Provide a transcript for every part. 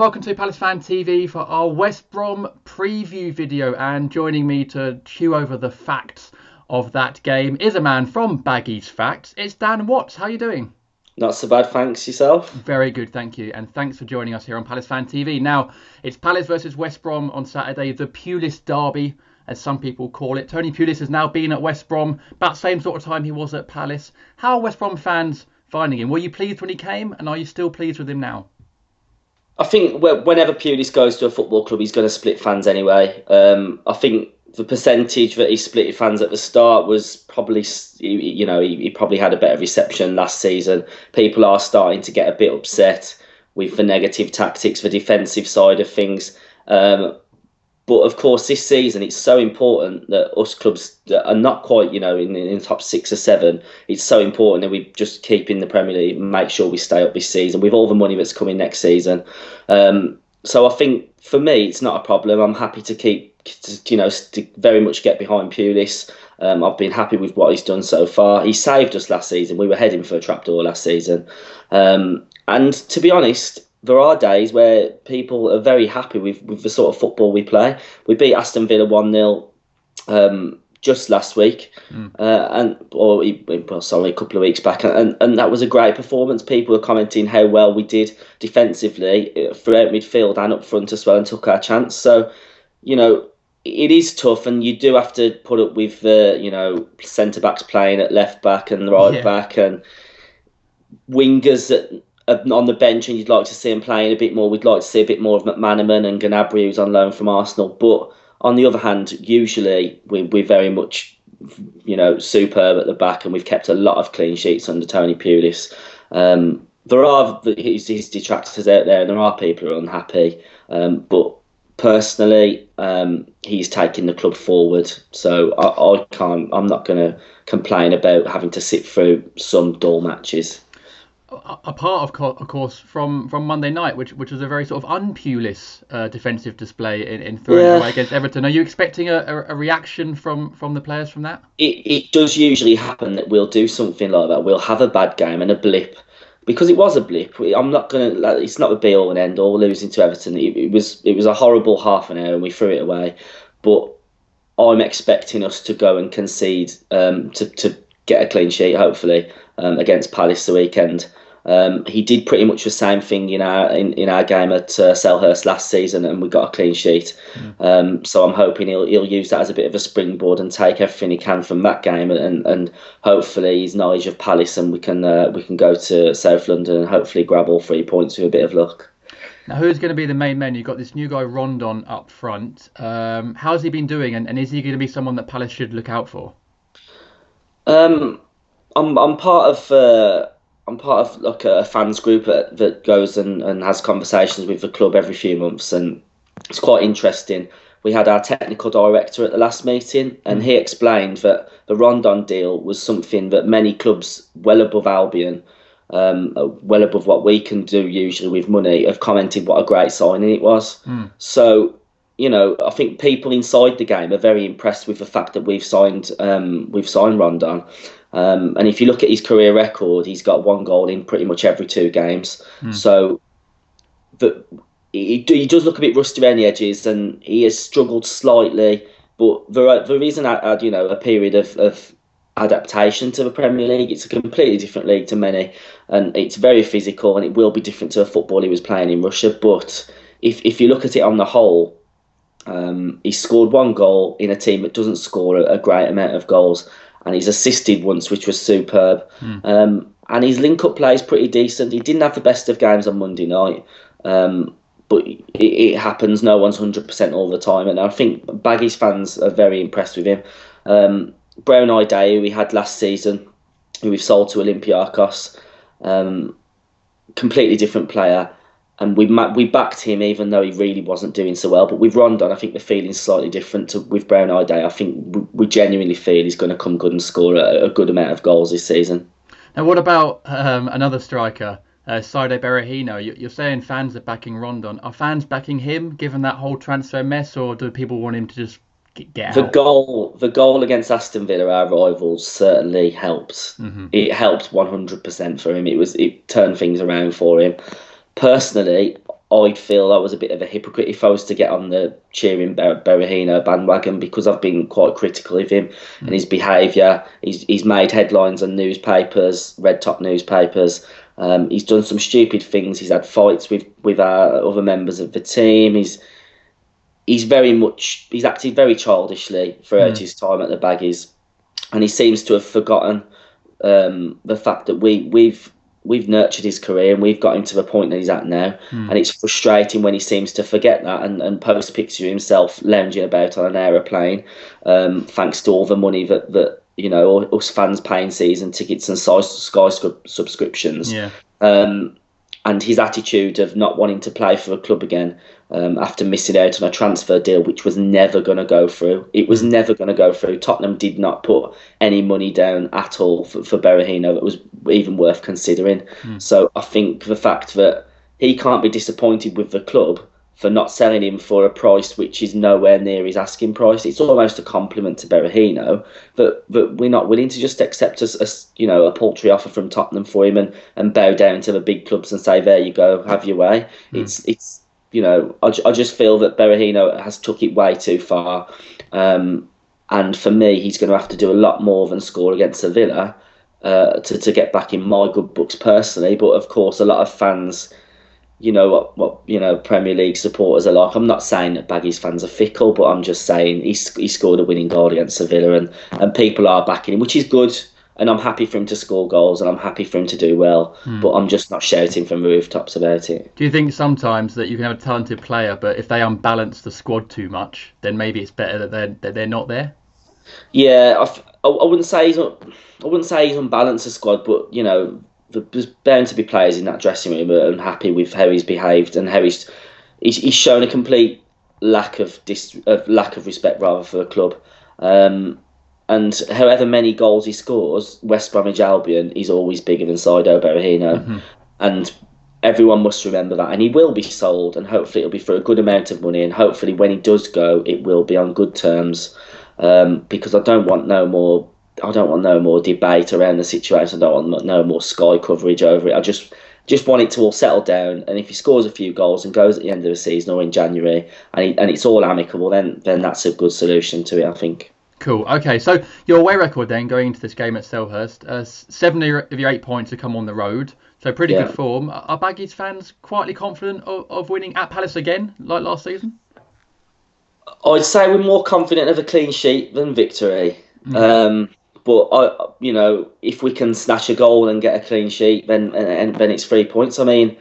welcome to PalaceFanTV for our West Brom preview video, and joining me to chew over the facts of that game is a man from Baggies Facts. It's Dan Watts. How are you doing? Not so bad, thanks. Yourself? Very good, thank you, and thanks for joining us here on PalaceFanTV. Now, it's Palace versus West Brom on Saturday, the Pulis Derby, as some people call it. Tony Pulis has now been at West Brom, about the same sort of time he was at Palace. How are West Brom fans finding him? Were you pleased when he came, and are you still pleased with him now? I think whenever Pulis goes to a football club, he's going to split fans anyway. I think the percentage that he split fans at the start was probably, he probably had a better reception last season. People are starting to get a bit upset with the negative tactics, the defensive side of things. But of course, this season, it's so important that us clubs that are not quite, in the top 6 or 7, it's so important that we just keep in the Premier League and make sure we stay up this season with all the money that's coming next season. So I think for me, it's not a problem. I'm happy to very much get behind Pulis. I've been happy with what he's done so far. He saved us last season. We were heading for a trapdoor last season. And to be honest, there are days where people are very happy with the sort of football we play. We beat Aston Villa 1-0 just last week, a couple of weeks back, and that was a great performance. People were commenting how well we did defensively throughout midfield and up front as well, and took our chance. So, it is tough, and you do have to put up with centre backs playing at left back and right back, and wingers that on the bench, and you'd like to see him playing a bit more. We'd like to see a bit more of McManaman and Gnabry, who's on loan from Arsenal. But on the other hand, usually we're very much, superb at the back, and we've kept a lot of clean sheets under Tony Pulis. There are his detractors out there, and there are people who are unhappy. But personally, he's taking the club forward. So I'm not going to complain about having to sit through some dull matches. Apart, of course, from Monday night, which was a very sort of un-Pulis defensive display in throwing away against Everton. Are you expecting a reaction from the players from that? It does usually happen that we'll do something like that. We'll have a bad game and a blip, because it was a blip. I'm not gonna. It's not the be all and end all. Losing to Everton, it was a horrible half an hour, and we threw it away. But I'm expecting us to go and concede to get a clean sheet, hopefully, against Palace the weekend. He did pretty much the same thing in our game at Selhurst last season, and we got a clean sheet. So I'm hoping he'll use that as a bit of a springboard and take everything he can from that game, and hopefully his knowledge of Palace, and we can go to South London and hopefully grab all 3 points with a bit of luck. Now, who's going to be the main men? You've got this new guy Rondon up front. How's he been doing, and is he going to be someone that Palace should look out for? I'm part of like a fans group that goes and has conversations with the club every few months, and it's quite interesting. We had our technical director at the last meeting, and he explained that the Rondon deal was something that many clubs well above Albion, well above what we can do usually with money, have commented what a great signing it was. So, I think people inside the game are very impressed with the fact that we've signed Rondon. And if you look at his career record, he's got 1 goal in pretty much every 2 games. So he does look a bit rusty around the edges, and he has struggled slightly. But there is a period of adaptation to the Premier League. It's a completely different league to many, and it's very physical, and it will be different to a football he was playing in Russia. But if you look at it on the whole, he scored 1 goal in a team that doesn't score a great amount of goals. And he's assisted once, which was superb. And his link-up play is pretty decent. He didn't have the best of games on Monday night, but it happens. No one's 100% all the time. And I think Baggies fans are very impressed with him. Brown Day, who we had last season, who we've sold to Olympiacos, completely different player. And we backed him even though he really wasn't doing so well. But with Rondon, I think the feeling's slightly different with Brown Day. I think we genuinely feel he's going to come good and score a good amount of goals this season. Now, what about another striker, Saide Berahino? You're saying fans are backing Rondon. Are fans backing him, given that whole transfer mess, or do people want him to just get out? The goal against Aston Villa, our rivals, certainly helped. It helped 100% for him. It turned things around for him. Personally, I'd feel I was a bit of a hypocrite if I was to get on the cheering Berahino bandwagon, because I've been quite critical of him and his behaviour. He's made headlines on newspapers, red top newspapers. He's done some stupid things. He's had fights with our other members of the team. He's acted very childishly throughout his time at the Baggies, and he seems to have forgotten the fact that we've nurtured his career and we've got him to the point that he's at now. And it's frustrating when he seems to forget that and post a picture of himself lounging about on an aeroplane, thanks to all the money that us fans paying season tickets and Sky subscriptions. And his attitude of not wanting to play for a club again after missing out on a transfer deal which was never going to go through. It was never going to go through. Tottenham did not put any money down at all for Berahino that was even worth considering. So I think the fact that he can't be disappointed with the club for not selling him for a price which is nowhere near his asking price. It's almost a compliment to Berahino that we're not willing to just accept a paltry offer from Tottenham for him and bow down to the big clubs and say, there you go, have your way. I just feel that Berahino has took it way too far. And for me, he's going to have to do a lot more than score against Sevilla to get back in my good books personally. But of course, a lot of fans, what Premier League supporters are like. I'm not saying that Baggies fans are fickle, but I'm just saying he scored a winning goal against Sevilla, and people are backing him, which is good. And I'm happy for him to score goals, and I'm happy for him to do well. But I'm just not shouting from the rooftops about it. Do you think sometimes that you can have a talented player, but if they unbalance the squad too much, then maybe it's better that they're not there? Yeah, I wouldn't say he's unbalanced the squad, but there's bound to be players in that dressing room who are unhappy with how he's behaved and how he's shown a complete lack of respect rather for the club. And however many goals he scores, West Bromwich Albion is always bigger than Saido Berahino, and everyone must remember that. And he will be sold, and hopefully it'll be for a good amount of money, and hopefully when he does go, it will be on good terms. Because I don't want no more debate around the situation. I don't want no more Sky coverage over it. I just want it to all settle down. And if he scores a few goals and goes at the end of the season or in January, and it's all amicable, then that's a good solution to it, I think. Cool. Okay, so your away record then going into this game at Selhurst, 7 of your 8 points have come on the road, so pretty good form. Are Baggies fans quietly confident of winning at Palace again, like last season? I'd say we're more confident of a clean sheet than victory. But if we can snatch a goal and get a clean sheet, then it's 3 points. I mean,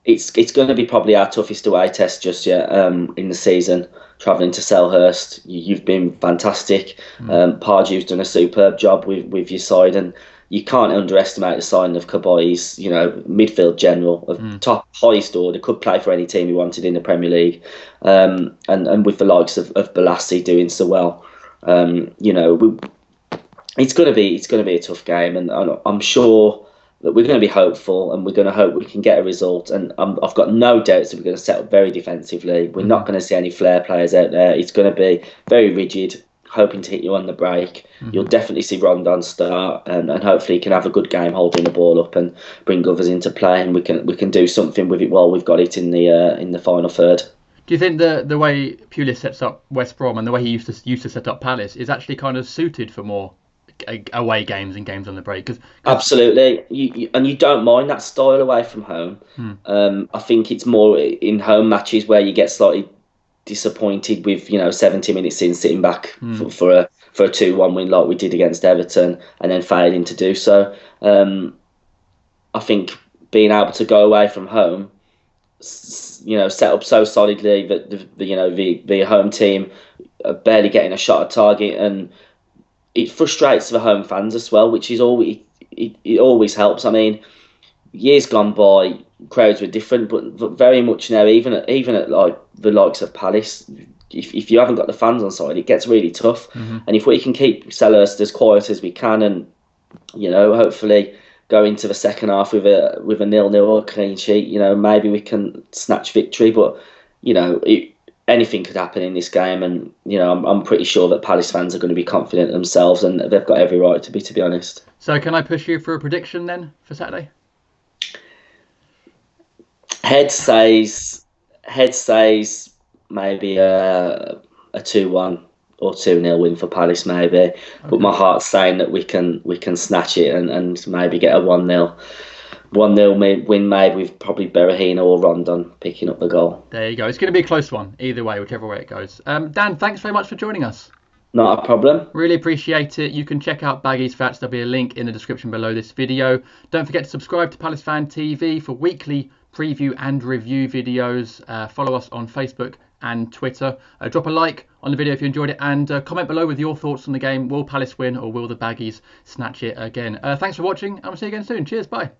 it's going to be probably our toughest away test just yet in the season. Travelling to Selhurst, you've been fantastic. Pardew's done a superb job with your side, and you can't underestimate the signing of Kabai's, midfield general of top, highest order, could play for any team he wanted in the Premier League, and with the likes of Balassi doing so well, it's going to be a tough game, and I'm sure that we're going to be hopeful, and we're going to hope we can get a result. And I've got no doubts that we're going to set up very defensively. We're not going to see any flair players out there. It's going to be very rigid, hoping to hit you on the break. You'll definitely see Rondon start, and hopefully he can have a good game holding the ball up and bring others into play, and we can do something with it while we've got it in the final third. Do you think the way Pulis sets up West Brom and the way he used to set up Palace is actually kind of suited for more away games and games on the break? Cause absolutely, you don't mind that style away from home. I think it's more in home matches where you get slightly disappointed with 70 minutes in sitting back for a 2-1 win like we did against Everton and then failing to do so. I think being able to go away from home, set up so solidly that the home team are barely getting a shot at target, and it frustrates the home fans as well, which is always it always helps. I mean, years gone by, crowds were different, but very much now, even at like the likes of Palace, if you haven't got the fans on side, it gets really tough. And if we can keep Selhurst as quiet as we can, and hopefully go into the second half with a 0-0 or a clean sheet, maybe we can snatch victory. But anything could happen in this game, and I'm pretty sure that Palace fans are going to be confident themselves, and they've got every right to be honest. So can I push you for a prediction then for Saturday? Head says head says maybe a 2-1 or 2-0 win for Palace maybe. Okay. But my heart's saying that we can snatch it and maybe get a 1-0. 1-0 win made with probably Berahino or Rondon picking up the goal. There you go. It's going to be a close one either way, whichever way it goes. Dan, thanks very much for joining us. Not a problem. Really appreciate it. You can check out Baggies Facts. There'll be a link in the description below this video. Don't forget to subscribe to PalaceFanTV for weekly preview and review videos. Follow us on Facebook and Twitter. Drop a like on the video if you enjoyed it, and comment below with your thoughts on the game. Will Palace win, or will the Baggies snatch it again? Thanks for watching, and we'll see you again soon. Cheers, bye.